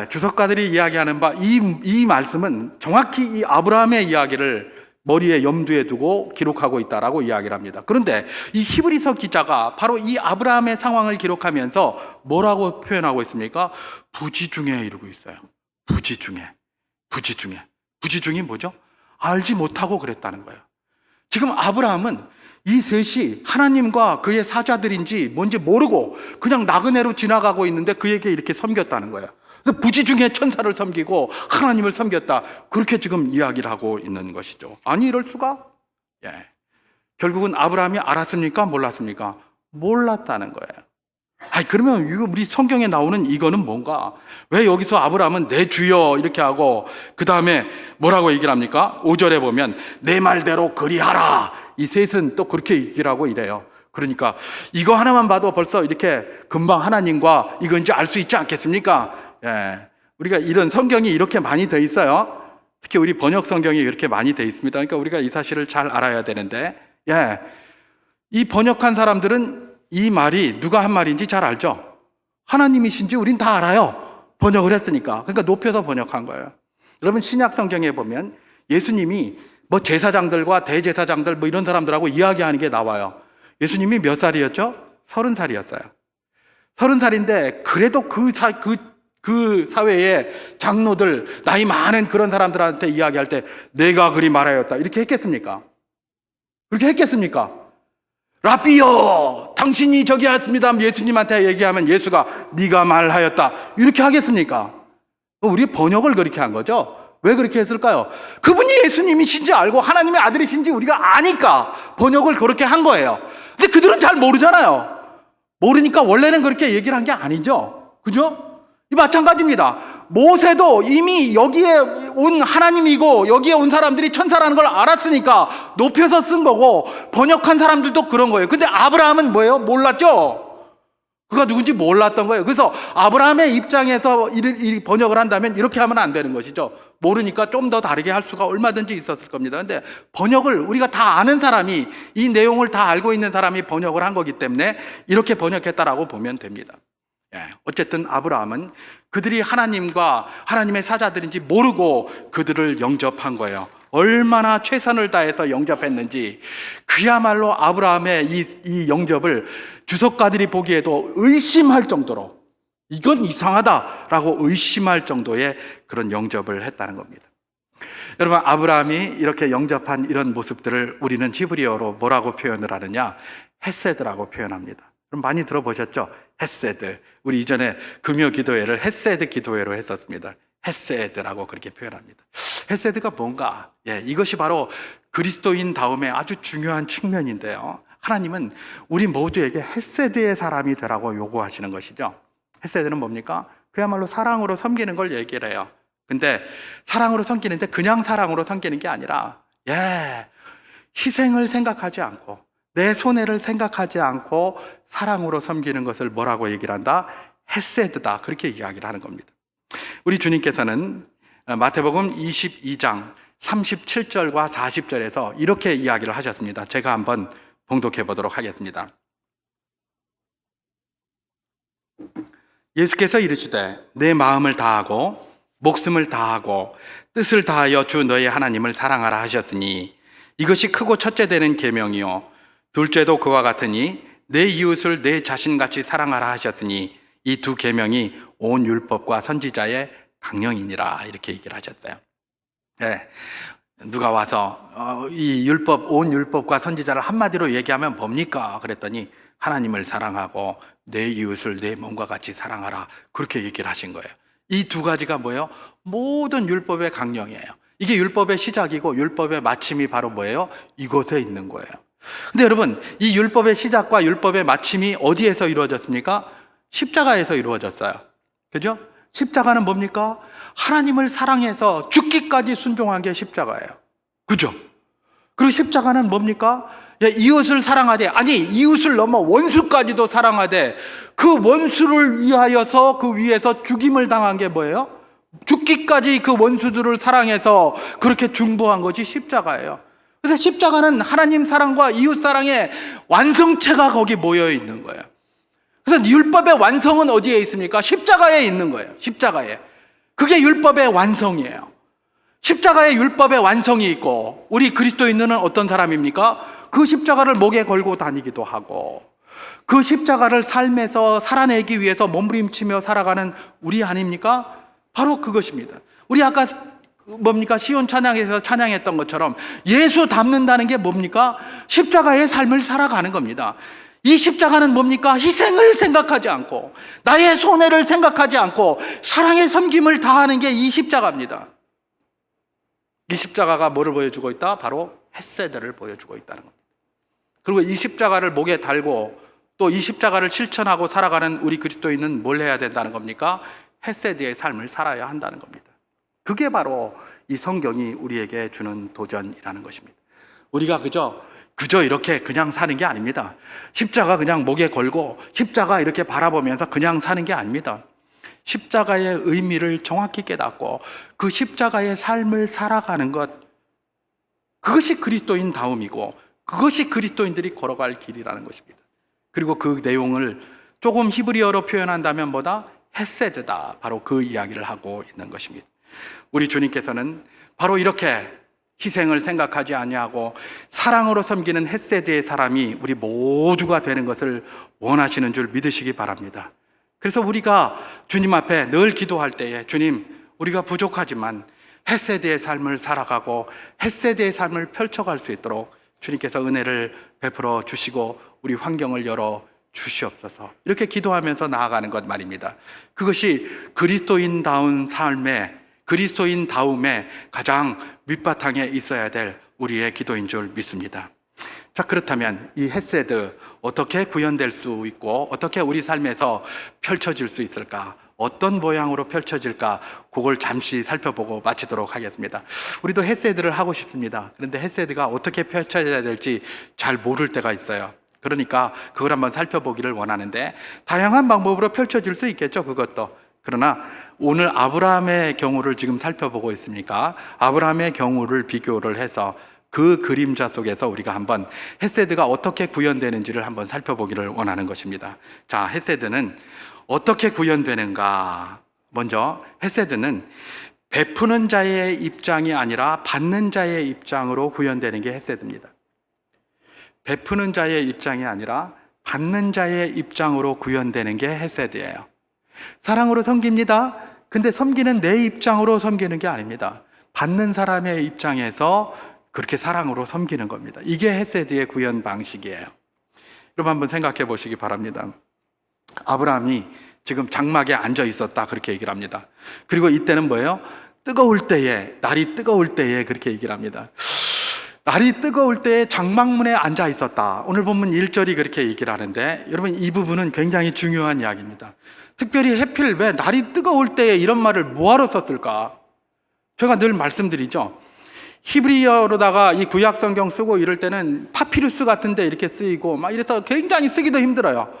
주석가들이 이야기하는 바 이 말씀은 정확히 이 아브라함의 이야기를 머리에 염두에 두고 기록하고 있다라고 이야기를 합니다. 그런데 이 히브리서 기자가 바로 이 아브라함의 상황을 기록하면서 뭐라고 표현하고 있습니까? 부지 중에 이러고 있어요. 부지 중이 뭐죠? 알지 못하고 그랬다는 거예요. 지금 아브라함은 이 셋이 하나님과 그의 사자들인지 뭔지 모르고 그냥 나그네로 지나가고 있는데 그에게 이렇게 섬겼다는 거예요. 그래서 부지 중에 천사를 섬기고 하나님을 섬겼다. 그렇게 지금 이야기를 하고 있는 것이죠. 아니, 이럴 수가? 결국은 아브라함이 알았습니까? 몰랐습니까? 몰랐다는 거예요. 그러면 우리 성경에 나오는 이거는 뭔가? 왜 여기서 아브라함은 내 주여 이렇게 하고 그 다음에 뭐라고 얘기를 합니까? 5절에 보면 내 말대로 그리하라. 이 셋은 또 그렇게 얘기를 하고 이래요. 그러니까 이거 하나만 봐도 벌써 이렇게 금방 하나님과 이건지 알 수 있지 않겠습니까? 우리가 이런 성경이 이렇게 많이 돼 있어요. 특히 우리 번역 성경이 이렇게 많이 돼 있습니다. 그러니까 우리가 이 사실을 잘 알아야 되는데, 이 번역한 사람들은 이 말이 누가 한 말인지 잘 알죠? 하나님이신지 우린 다 알아요. 번역을 했으니까. 그러니까 높여서 번역한 거예요. 여러분, 신약 성경에 보면 예수님이 뭐 제사장들과 대제사장들 뭐 이런 사람들하고 이야기하는 게 나와요. 예수님이 몇 살이었죠? 30살이었어요. 30살인데 그래도 그 사회의 장로들, 나이 많은 그런 사람들한테 이야기할 때 내가 그리 말하였다. 이렇게 했겠습니까? 그렇게 했겠습니까? 라비요, 당신이 저기 하였습니다. 예수님한테 얘기하면 예수가 네가 말하였다. 이렇게 하겠습니까? 우리 번역을 그렇게 한 거죠. 왜 그렇게 했을까요? 그분이 예수님이신지 알고 하나님의 아들이신지 우리가 아니까 번역을 그렇게 한 거예요. 근데 그들은 잘 모르잖아요. 모르니까 원래는 그렇게 얘기를 한 게 아니죠. 그죠? 이 마찬가지입니다. 모세도 이미 여기에 온 하나님이고 여기에 온 사람들이 천사라는 걸 알았으니까 높여서 쓴 거고, 번역한 사람들도 그런 거예요. 근데 아브라함은 뭐예요? 몰랐죠? 그가 누군지 몰랐던 거예요. 그래서 아브라함의 입장에서 이 번역을 한다면 이렇게 하면 안 되는 것이죠. 모르니까 좀 더 다르게 할 수가 얼마든지 있었을 겁니다. 근데 번역을 우리가 다 아는 사람이, 이 내용을 다 알고 있는 사람이 번역을 한 거기 때문에 이렇게 번역했다라고 보면 됩니다. 어쨌든 아브라함은 그들이 하나님과 하나님의 사자들인지 모르고 그들을 영접한 거예요. 얼마나 최선을 다해서 영접했는지, 그야말로 아브라함의 이 영접을 주석가들이 보기에도 의심할 정도로, 이건 이상하다라고 의심할 정도의 그런 영접을 했다는 겁니다. 여러분, 아브라함이 이렇게 영접한 이런 모습들을 우리는 히브리어로 뭐라고 표현을 하느냐? 헤세드라고 표현합니다. 그럼 많이 들어보셨죠? 헤세드. 우리 이전에 금요 기도회를 헤세드 기도회로 했었습니다. 헤세드라고 그렇게 표현합니다. 헤세드가 뭔가? 이것이 바로 그리스도인 다음에 아주 중요한 측면인데요. 하나님은 우리 모두에게 헤세드의 사람이 되라고 요구하시는 것이죠. 헤세드는 뭡니까? 그야말로 사랑으로 섬기는 걸 얘기를 해요. 근데 사랑으로 섬기는데 그냥 사랑으로 섬기는 게 아니라 희생을 생각하지 않고 내 손해를 생각하지 않고 사랑으로 섬기는 것을 뭐라고 얘기를 한다? 헤세드다. 그렇게 이야기를 하는 겁니다. 우리 주님께서는 마태복음 22장 37절과 40절에서 이렇게 이야기를 하셨습니다. 제가 한번 봉독해 보도록 하겠습니다. 예수께서 이르시되 내 마음을 다하고 목숨을 다하고 뜻을 다하여 주 너의 하나님을 사랑하라 하셨으니 이것이 크고 첫째 되는 계명이요 둘째도 그와 같으니 내 이웃을 내 자신같이 사랑하라 하셨으니 이 두 계명이 온 율법과 선지자의 강령이니라. 이렇게 얘기를 하셨어요. 네. 누가 와서 이 율법, 온 율법과 선지자를 한마디로 얘기하면 뭡니까? 그랬더니 하나님을 사랑하고 내 이웃을 내 몸과 같이 사랑하라. 그렇게 얘기를 하신 거예요. 이 두 가지가 뭐예요? 모든 율법의 강령이에요. 이게 율법의 시작이고 율법의 마침이 바로 뭐예요? 이곳에 있는 거예요. 근데 여러분, 이 율법의 시작과 율법의 마침이 어디에서 이루어졌습니까? 십자가에서 이루어졌어요. 그죠? 십자가는 뭡니까? 하나님을 사랑해서 죽기까지 순종한 게 십자가예요. 그죠? 그리고 십자가는 뭡니까? 이웃을 사랑하되, 아니 이웃을 넘어 원수까지도 사랑하되 그 원수를 위하여서 그 위에서 죽임을 당한 게 뭐예요? 죽기까지 그 원수들을 사랑해서 그렇게 중보한 것이 십자가예요. 그래서 십자가는 하나님 사랑과 이웃 사랑의 완성체가 거기 모여 있는 거예요. 그래서 율법의 완성은 어디에 있습니까? 십자가에 있는 거예요. 십자가에. 그게 율법의 완성이에요. 십자가에 율법의 완성이 있고, 우리 그리스도인은 어떤 사람입니까? 그 십자가를 목에 걸고 다니기도 하고, 그 십자가를 삶에서 살아내기 위해서 몸부림치며 살아가는 우리 아닙니까? 바로 그것입니다. 우리 아까 뭡니까? 시온 찬양에서 찬양했던 것처럼 예수 닮는다는 게 뭡니까? 십자가의 삶을 살아가는 겁니다. 이 십자가는 뭡니까? 희생을 생각하지 않고 나의 손해를 생각하지 않고 사랑의 섬김을 다하는 게 이 십자가입니다. 이 십자가가 뭐를 보여주고 있다? 바로 헤세드를 보여주고 있다는 겁니다. 그리고 이 십자가를 목에 달고 또 이 십자가를 실천하고 살아가는 우리 그리스도인은 뭘 해야 된다는 겁니까? 헤세드의 삶을 살아야 한다는 겁니다. 그게 바로 이 성경이 우리에게 주는 도전이라는 것입니다. 우리가 그저 이렇게 그냥 사는 게 아닙니다. 십자가 그냥 목에 걸고 십자가 이렇게 바라보면서 그냥 사는 게 아닙니다. 십자가의 의미를 정확히 깨닫고 그 십자가의 삶을 살아가는 것, 그것이 그리스도인다움이고 그것이 그리스도인들이 걸어갈 길이라는 것입니다. 그리고 그 내용을 조금 히브리어로 표현한다면 뭐다? 헤세드다. 바로 그 이야기를 하고 있는 것입니다. 우리 주님께서는 바로 이렇게 희생을 생각하지 아니하고 사랑으로 섬기는 헤세드의 사람이 우리 모두가 되는 것을 원하시는 줄 믿으시기 바랍니다. 그래서 우리가 주님 앞에 늘 기도할 때에 주님, 우리가 부족하지만 헤세드의 삶을 살아가고 헤세드의 삶을 펼쳐갈 수 있도록 주님께서 은혜를 베풀어 주시고 우리 환경을 열어 주시옵소서. 이렇게 기도하면서 나아가는 것 말입니다. 그것이 그리스도인다운 삶의, 그리스도인다움의 가장 밑바탕에 있어야 될 우리의 기도인 줄 믿습니다. 자, 그렇다면 이 헤세드 어떻게 구현될 수 있고 어떻게 우리 삶에서 펼쳐질 수 있을까? 어떤 모양으로 펼쳐질까? 그걸 잠시 살펴보고 마치도록 하겠습니다. 우리도 헤세드를 하고 싶습니다. 그런데 헤세드가 어떻게 펼쳐져야 될지 잘 모를 때가 있어요. 그러니까 그걸 한번 살펴보기를 원하는데, 다양한 방법으로 펼쳐질 수 있겠죠, 그것도. 그러나 오늘 아브라함의 경우를 지금 살펴보고 있으니까 아브라함의 경우를 비교를 해서 그 그림자 속에서 우리가 한번 헤세드가 어떻게 구현되는지를 한번 살펴보기를 원하는 것입니다. 자, 헤세드는 어떻게 구현되는가? 먼저 헤세드는 베푸는 자의 입장이 아니라 받는 자의 입장으로 구현되는 게 헤세드입니다. 베푸는 자의 입장이 아니라 받는 자의 입장으로 구현되는 게 헤세드예요. 사랑으로 섬깁니다. 근데 섬기는 내 입장으로 섬기는 게 아닙니다. 받는 사람의 입장에서 그렇게 사랑으로 섬기는 겁니다. 이게 헤세드의 구현 방식이에요. 여러분 한번 생각해 보시기 바랍니다. 아브라함이 지금 장막에 앉아 있었다, 그렇게 얘기를 합니다. 그리고 이때는 뭐예요? 뜨거울 때에, 날이 뜨거울 때에 그렇게 얘기를 합니다. 날이 뜨거울 때에 장막문에 앉아 있었다. 오늘 본문 1절이 그렇게 얘기를 하는데, 여러분 이 부분은 굉장히 중요한 이야기입니다. 특별히 하필 왜 날이 뜨거울 때에 이런 말을 뭐하러 썼을까? 제가 늘 말씀드리죠. 히브리어로다가 이 구약 성경 쓰고 이럴 때는 파피루스 같은데 이렇게 쓰이고 막 이래서 굉장히 쓰기도 힘들어요.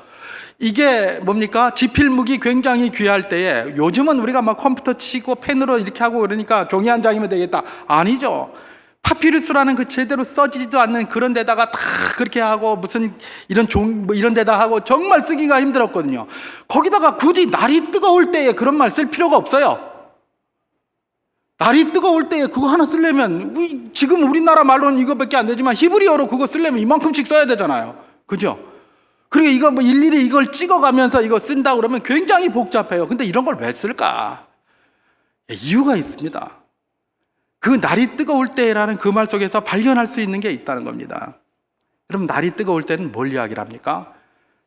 이게 뭡니까? 지필묵이 굉장히 귀할 때에, 요즘은 우리가 막 컴퓨터 치고 펜으로 이렇게 하고 그러니까 종이 한 장이면 되겠다. 아니죠. 파피루스라는 그 제대로 써지지도 않는 그런 데다가 다 그렇게 하고 무슨 이런 뭐 이런 데다 하고 정말 쓰기가 힘들었거든요. 거기다가 굳이 날이 뜨거울 때에 그런 말 쓸 필요가 없어요. 날이 뜨거울 때에 그거 하나 쓰려면 지금 우리나라 말로는 이거밖에 안 되지만 히브리어로 그거 쓰려면 이만큼씩 써야 되잖아요. 그죠? 그리고 이거 뭐 일일이 이걸 찍어가면서 이거 쓴다 그러면 굉장히 복잡해요. 근데 이런 걸 왜 쓸까? 이유가 있습니다. 그 날이 뜨거울 때라는 그 말 속에서 발견할 수 있는 게 있다는 겁니다. 여러분, 날이 뜨거울 때는 뭘 이야기를 합니까?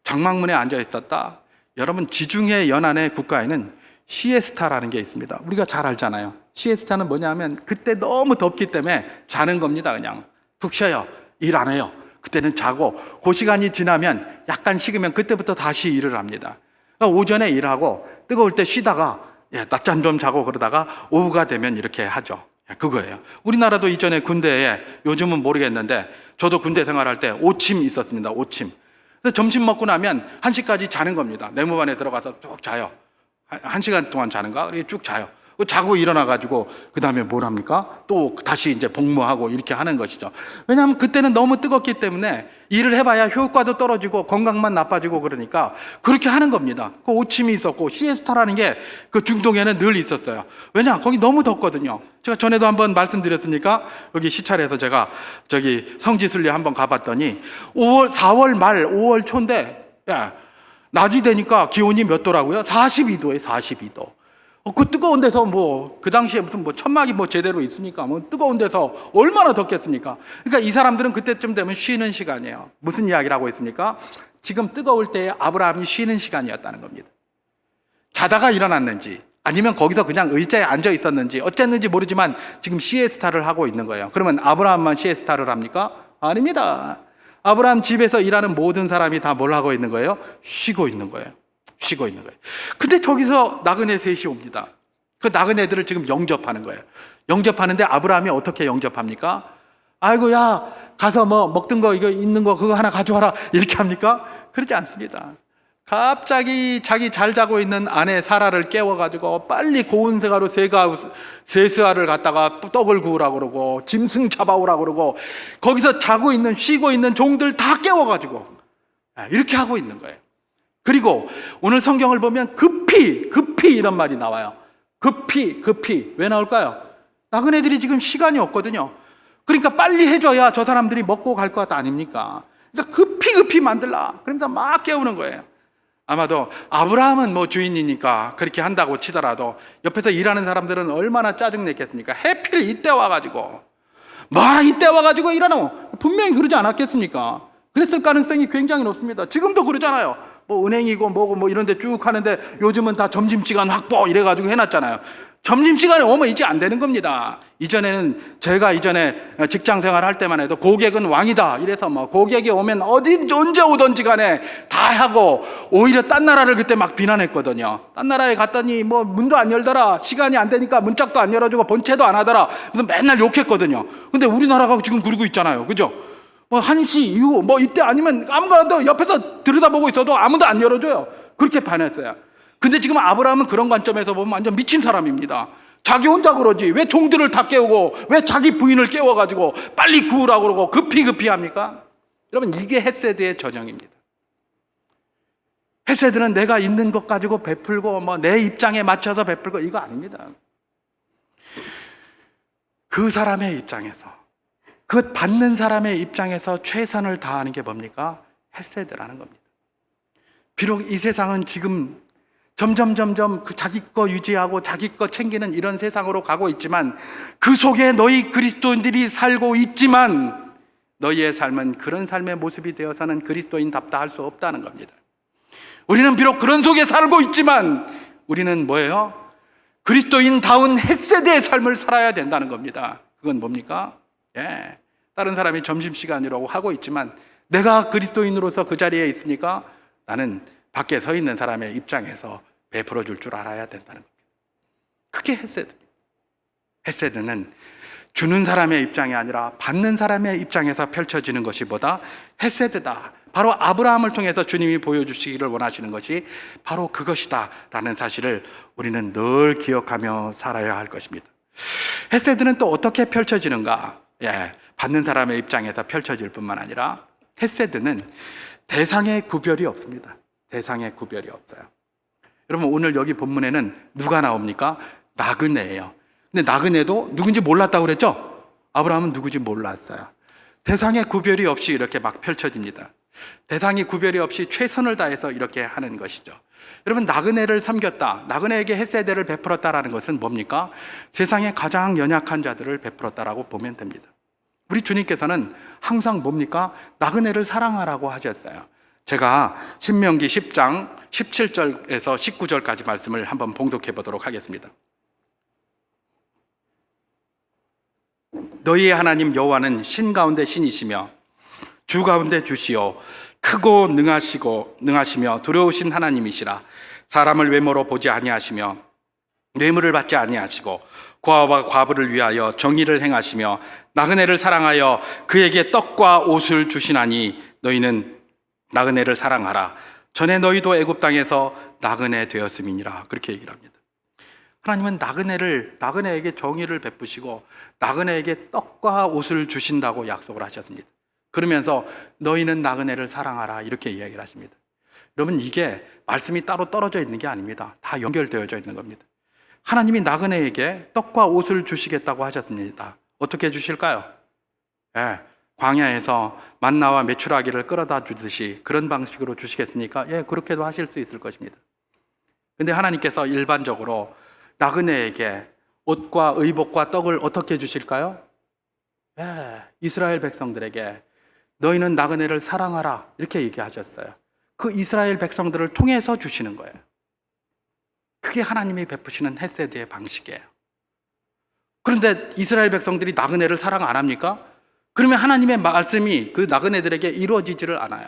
장막문에 앉아 있었다. 여러분, 지중해 연안의 국가에는 시에스타라는 게 있습니다. 우리가 잘 알잖아요. 시에스타는 뭐냐면 그때 너무 덥기 때문에 자는 겁니다. 그냥 푹 쉬어요. 일 안 해요. 그때는 자고 그 시간이 지나면 약간 식으면 그때부터 다시 일을 합니다. 그러니까 오전에 일하고 뜨거울 때 쉬다가 낮잠 좀 자고 그러다가 오후가 되면 이렇게 하죠. 그거예요. 우리나라도 이전에 군대에, 요즘은 모르겠는데 저도 군대 생활할 때 오침 있었습니다. 오침. 그래서 점심 먹고 나면 1시까지 자는 겁니다. 내무반에 들어가서 쭉 자요. 1시간 동안 자는가? 쭉 자요. 자고 일어나가지고 그 다음에 뭘 합니까? 또 다시 이제 복무하고 이렇게 하는 것이죠. 왜냐하면 그때는 너무 뜨겁기 때문에 일을 해봐야 효과도 떨어지고 건강만 나빠지고 그러니까 그렇게 하는 겁니다. 그 오침이 있었고 시에스타라는 게 그 중동에는 늘 있었어요. 왜냐? 거기 너무 덥거든요. 제가 전에도 한번 말씀드렸으니까 여기 시찰에서 제가 저기 성지순례 한번 가봤더니 4월 말 5월 초인데 낮이 되니까 기온이 몇 도라고요? 42도에 42도. 그 뜨거운 데서 그 당시에 무슨 천막이 제대로 있으니까 뜨거운 데서 얼마나 덥겠습니까? 그러니까 이 사람들은 그때쯤 되면 쉬는 시간이에요. 무슨 이야기를 하고 있습니까? 지금 뜨거울 때 아브라함이 쉬는 시간이었다는 겁니다. 자다가 일어났는지 아니면 거기서 그냥 의자에 앉아 있었는지 어쨌는지 모르지만 지금 시에스타를 하고 있는 거예요. 그러면 아브라함만 시에스타를 합니까? 아닙니다. 아브라함 집에서 일하는 모든 사람이 다 뭘 하고 있는 거예요? 쉬고 있는 거예요. 쉬고 있는 거예요. 근데 저기서 나그네 셋이 옵니다. 그 나그네들을 지금 영접하는 거예요. 영접하는데 아브라함이 어떻게 영접합니까? 아이고, 야, 가서 먹던 거, 이거 있는 거, 그거 하나 가져와라. 이렇게 합니까? 그러지 않습니다. 갑자기 자기 잘 자고 있는 아내 사라를 깨워가지고 빨리 고운 새가로 세스아를 갖다가 떡을 구우라고 그러고 짐승 잡아오라고 그러고 거기서 자고 있는, 쉬고 있는 종들 다 깨워가지고 이렇게 하고 있는 거예요. 그리고 오늘 성경을 보면 급히 이런 말이 나와요. 급히 왜 나올까요? 나그네들이 지금 시간이 없거든요. 그러니까 빨리 해줘야 저 사람들이 먹고 갈 것 아닙니까? 그러니까 급히 만들라. 그러면서 막 깨우는 거예요. 아마도 아브라함은 주인이니까 그렇게 한다고 치더라도 옆에서 일하는 사람들은 얼마나 짜증냈겠습니까? 해필 이때 와가지고 이때 와가지고 일하노? 분명히 그러지 않았겠습니까? 그랬을 가능성이 굉장히 높습니다. 지금도 그러잖아요. 은행이고 뭐고 이런 데 쭉 하는데 요즘은 다 점심시간 확보 이래가지고 해놨잖아요. 점심시간에 오면 이제 안 되는 겁니다. 제가 이전에 직장 생활할 때만 해도 고객은 왕이다 이래서 고객이 오면 언제 오든지 간에 다 하고 오히려 딴 나라를 그때 막 비난했거든요. 딴 나라에 갔더니 문도 안 열더라, 시간이 안 되니까 문짝도 안 열어주고 본체도 안 하더라, 그래서 맨날 욕했거든요. 근데 우리나라가 지금 그러고 있잖아요. 그죠? 1시 이후 이때 아니면 아무거나 옆에서 들여다보고 있어도 아무도 안 열어줘요. 그렇게 반했어요. 근데 지금 아브라함은 그런 관점에서 보면 완전 미친 사람입니다. 자기 혼자 그러지 왜 종들을 다 깨우고 왜 자기 부인을 깨워가지고 빨리 구우라고 그러고 급히 합니까? 여러분, 이게 헤세드의 전형입니다. 헤세드는 내가 있는 것 가지고 베풀고 내 입장에 맞춰서 베풀고 이거 아닙니다. 그 사람의 입장에서, 그 받는 사람의 입장에서 최선을 다하는 게 뭡니까? 헤세드라는 겁니다. 비록 이 세상은 지금 점점 그 자기 거 유지하고 자기 거 챙기는 이런 세상으로 가고 있지만 그 속에 너희 그리스도인들이 살고 있지만 너희의 삶은 그런 삶의 모습이 되어서는 그리스도인답다 할 수 없다는 겁니다. 우리는 비록 그런 속에 살고 있지만 우리는 뭐예요? 그리스도인다운 헤세드의 삶을 살아야 된다는 겁니다. 그건 뭡니까? 다른 사람이 점심시간이라고 하고 있지만 내가 그리스도인으로서 그 자리에 있으니까 나는 밖에 서 있는 사람의 입장에서 베풀어 줄 줄 알아야 된다는 겁니다. 그게 헤세드입니다. 헤세드는 주는 사람의 입장이 아니라 받는 사람의 입장에서 펼쳐지는 것이 뭐다? 헤세드다. 바로 아브라함을 통해서 주님이 보여주시기를 원하시는 것이 바로 그것이다 라는 사실을 우리는 늘 기억하며 살아야 할 것입니다. 헤세드는 또 어떻게 펼쳐지는가? 받는 사람의 입장에서 펼쳐질 뿐만 아니라 헤세드는 대상의 구별이 없습니다. 대상의 구별이 없어요. 여러분, 오늘 여기 본문에는 누가 나옵니까? 나그네예요. 근데 나그네도 누군지 몰랐다고 그랬죠? 아브라함은 누군지 몰랐어요. 대상의 구별이 없이 이렇게 막 펼쳐집니다. 대상이 구별이 없이 최선을 다해서 이렇게 하는 것이죠. 여러분, 나그네를 섬겼다, 나그네에게 헤세드를 베풀었다라는 것은 뭡니까? 세상의 가장 연약한 자들을 베풀었다라고 보면 됩니다. 우리 주님께서는 항상 뭡니까? 나그네를 사랑하라고 하셨어요. 제가 신명기 10장 17절에서 19절까지 말씀을 한번 봉독해 보도록 하겠습니다. 너희의 하나님 여호와는 신 가운데 신이시며 주 가운데 주시오 크고 능하시며 두려우신 하나님이시라. 사람을 외모로 보지 아니하시며 뇌물을 받지 아니하시고 고아와 과부를 위하여 정의를 행하시며 나그네를 사랑하여 그에게 떡과 옷을 주시나니 너희는 나그네를 사랑하라. 전에 너희도 애굽 땅에서 나그네 되었음이니라. 그렇게 얘기를 합니다. 하나님은 나그네에게 정의를 베푸시고 나그네에게 떡과 옷을 주신다고 약속을 하셨습니다. 그러면서 너희는 나그네를 사랑하라 이렇게 이야기를 하십니다. 여러분, 이게 말씀이 따로 떨어져 있는 게 아닙니다. 다 연결되어져 있는 겁니다. 하나님이 나그네에게 떡과 옷을 주시겠다고 하셨습니다. 어떻게 주실까요? 광야에서 만나와 메추라기를 끌어다 주듯이 그런 방식으로 주시겠습니까? 그렇게도 하실 수 있을 것입니다. 근데 하나님께서 일반적으로 나그네에게 옷과 의복과 떡을 어떻게 주실까요? 이스라엘 백성들에게 너희는 나그네를 사랑하라 이렇게 얘기하셨어요. 그 이스라엘 백성들을 통해서 주시는 거예요. 그게 하나님이 베푸시는 헤세드의 방식이에요. 그런데 이스라엘 백성들이 나그네를 사랑 안 합니까? 그러면 하나님의 말씀이 그 나그네들에게 이루어지지를 않아요.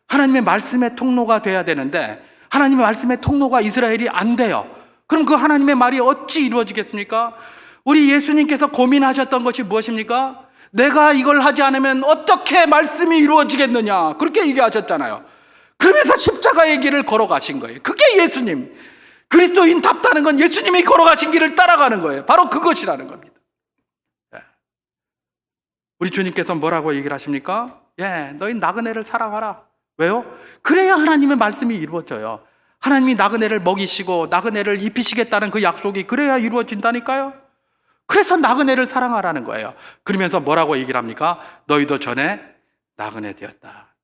하나님의 말씀의 통로가 돼야 되는데 하나님의 말씀의 통로가 이스라엘이 안 돼요. 그럼 그 하나님의 말이 어찌 이루어지겠습니까? 우리 예수님께서 고민하셨던 것이 무엇입니까? 내가 이걸 하지 않으면 어떻게 말씀이 이루어지겠느냐 그렇게 얘기하셨잖아요. 그러면서 십자가의 길을 걸어가신 거예요. 그게 예수님, 그리스도인답다는 건 예수님이 걸어가신 길을 따라가는 거예요. 바로 그것이라는 겁니다. 우리 주님께서 뭐라고 얘기를 하십니까? 너희 나그네를 사랑하라. 왜요? 그래야 하나님의 말씀이 이루어져요. 하나님이 나그네를 먹이시고 나그네를 입히시겠다는 그 약속이 그래야 이루어진다니까요. 그래서 나그네를 사랑하라는 거예요. 그러면서 뭐라고 얘기를 합니까? 너희도 전에 나그네 되었다.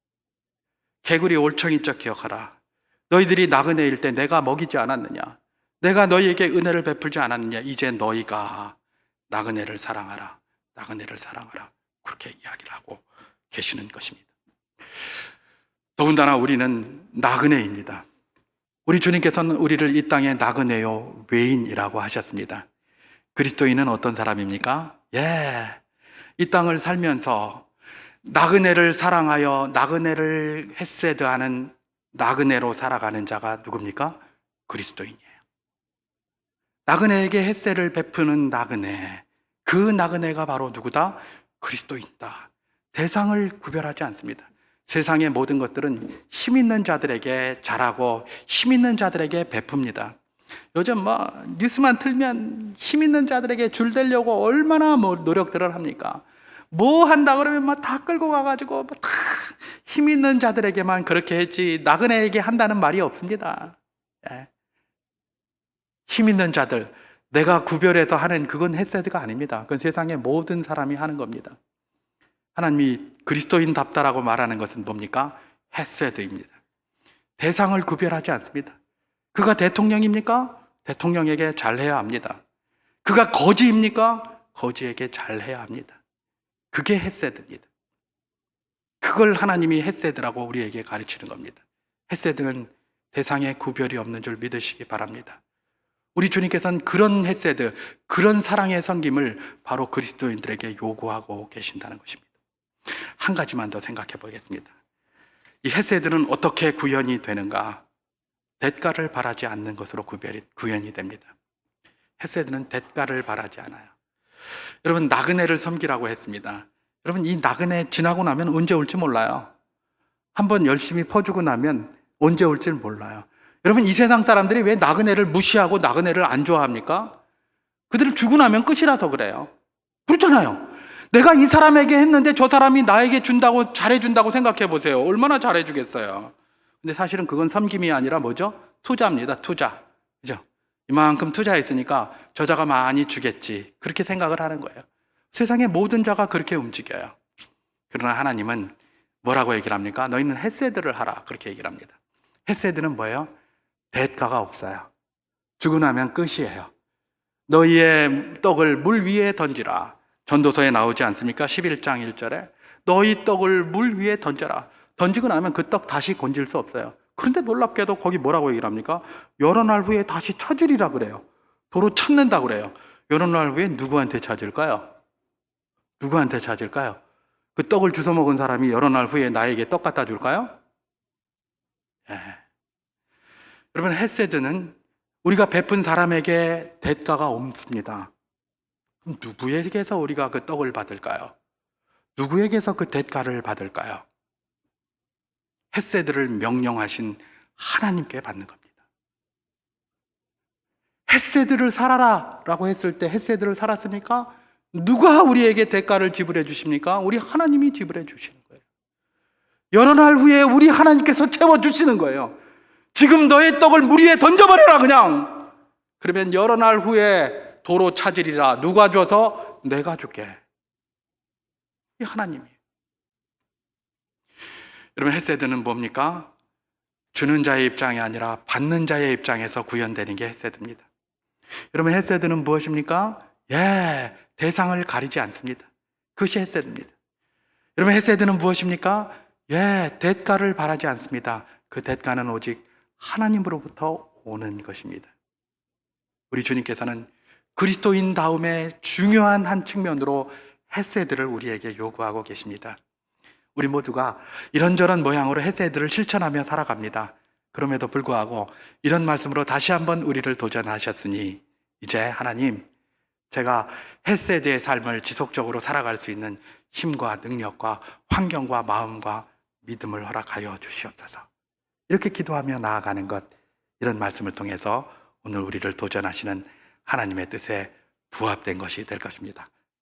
개구리 올챙이적 기억하라. 너희들이 나그네일 때 내가 먹이지 않았느냐? 내가 너희에게 은혜를 베풀지 않았느냐? 이제 너희가 나그네를 사랑하라. 나그네를 사랑하라. 그렇게 이야기를 하고 계시는 것입니다. 더군다나 우리는 나그네입니다. 우리 주님께서는 우리를 이 땅의 나그네요 외인이라고 하셨습니다. 그리스도인은 어떤 사람입니까? 이 땅을 살면서 나그네를 사랑하여 나그네를 헤세드하는 나그네로 살아가는 자가 누굽니까? 그리스도인이에요. 나그네에게 헤세를 베푸는 나그네, 그 나그네가 바로 누구다? 그리스도인이다. 대상을 구별하지 않습니다. 세상의 모든 것들은 힘 있는 자들에게 잘하고 힘 있는 자들에게 베풉니다. 요즘 뉴스만 틀면 힘 있는 자들에게 줄 대려고 얼마나 노력들을 합니까? 뭐 한다 그러면 다 끌고 가가지고 다 힘 있는 자들에게만 그렇게 했지 나그네에게 한다는 말이 없습니다. 힘 있는 자들, 내가 구별해서 하는 그건 헤세드가 아닙니다. 그건 세상의 모든 사람이 하는 겁니다. 하나님이 그리스도인답다라고 말하는 것은 뭡니까? 헤세드입니다. 대상을 구별하지 않습니다. 그가 대통령입니까? 대통령에게 잘해야 합니다. 그가 거지입니까? 거지에게 잘해야 합니다. 그게 헤세드입니다. 그걸 하나님이 헤세드라고 우리에게 가르치는 겁니다. 헤세드는 대상의 구별이 없는 줄 믿으시기 바랍니다. 우리 주님께서는 그런 헤세드, 그런 사랑의 섬김을 바로 그리스도인들에게 요구하고 계신다는 것입니다. 한 가지만 더 생각해 보겠습니다. 이 헤세드는 어떻게 구현이 되는가? 대가를 바라지 않는 것으로 구현이 됩니다. 헤세드는 대가를 바라지 않아요. 여러분, 나그네를 섬기라고 했습니다. 여러분, 이 나그네 지나고 나면 언제 올지 몰라요. 한번 열심히 퍼주고 나면 언제 올지 몰라요. 여러분, 이 세상 사람들이 왜 나그네를 무시하고 나그네를 안 좋아합니까? 그들을 주고 나면 끝이라서 그래요. 그렇잖아요. 내가 이 사람에게 했는데 저 사람이 나에게 준다고, 잘해준다고 생각해 보세요. 얼마나 잘해주겠어요. 근데 사실은 그건 섬김이 아니라 뭐죠? 투자입니다. 투자. 그죠? 이만큼 투자했으니까 저자가 많이 주겠지. 그렇게 생각을 하는 거예요. 세상의 모든 자가 그렇게 움직여요. 그러나 하나님은 뭐라고 얘기를 합니까? 너희는 헤세드를 하라. 그렇게 얘기를 합니다. 헤세드는 뭐예요? 대가가 없어요. 주고 나면 끝이에요. 너희의 떡을 물 위에 던지라. 전도서에 나오지 않습니까? 11장 1절에 너희 떡을 물 위에 던져라. 던지고 나면 그 떡 다시 건질 수 없어요. 그런데 놀랍게도 거기 뭐라고 얘기를 합니까? 여러 날 후에 다시 찾으리라 그래요. 도로 찾는다 그래요. 여러 날 후에 누구한테 찾을까요? 누구한테 찾을까요? 그 떡을 주워 먹은 사람이 여러 날 후에 나에게 떡 갖다 줄까요? 예. 여러분, 헤세드는 우리가 베푼 사람에게 대가가 없습니다. 그럼 누구에게서 우리가 그 떡을 받을까요? 누구에게서 그 대가를 받을까요? 헤세드를 명령하신 하나님께 받는 겁니다. 헤세드를 살아라 라고 했을 때 헤세드를 살았습니까? 누가 우리에게 대가를 지불해 주십니까? 우리 하나님이 지불해 주시는 거예요. 여러 날 후에 우리 하나님께서 채워주시는 거예요. 지금 너의 떡을 물 위에 던져버려라 그냥. 그러면 여러 날 후에 도로 찾으리라. 누가 줘서? 내가 줄게. 이 하나님이에요. 여러분, 헤세드는 뭡니까? 주는 자의 입장이 아니라 받는 자의 입장에서 구현되는 게 헤세드입니다. 여러분, 헤세드는 무엇입니까? 대상을 가리지 않습니다. 그것이 헤세드입니다. 여러분, 헤세드는 무엇입니까? 대가를 바라지 않습니다. 그 대가는 오직 하나님으로부터 오는 것입니다. 우리 주님께서는 그리스도인 다음에 중요한 한 측면으로 헤세드를 우리에게 요구하고 계십니다. 우리 모두가 이런저런 모양으로 헤세드를 실천하며 살아갑니다. 그럼에도 불구하고 이런 말씀으로 다시 한번 우리를 도전하셨으니 이제 하나님, 제가 헤세드의 삶을 지속적으로 살아갈 수 있는 힘과 능력과 환경과 마음과 믿음을 허락하여 주시옵소서. 이렇게 기도하며 나아가는 것, 이런 말씀을 통해서 오늘 우리를 도전하시는 하나님의 뜻에 부합된 것이 될 것입니다.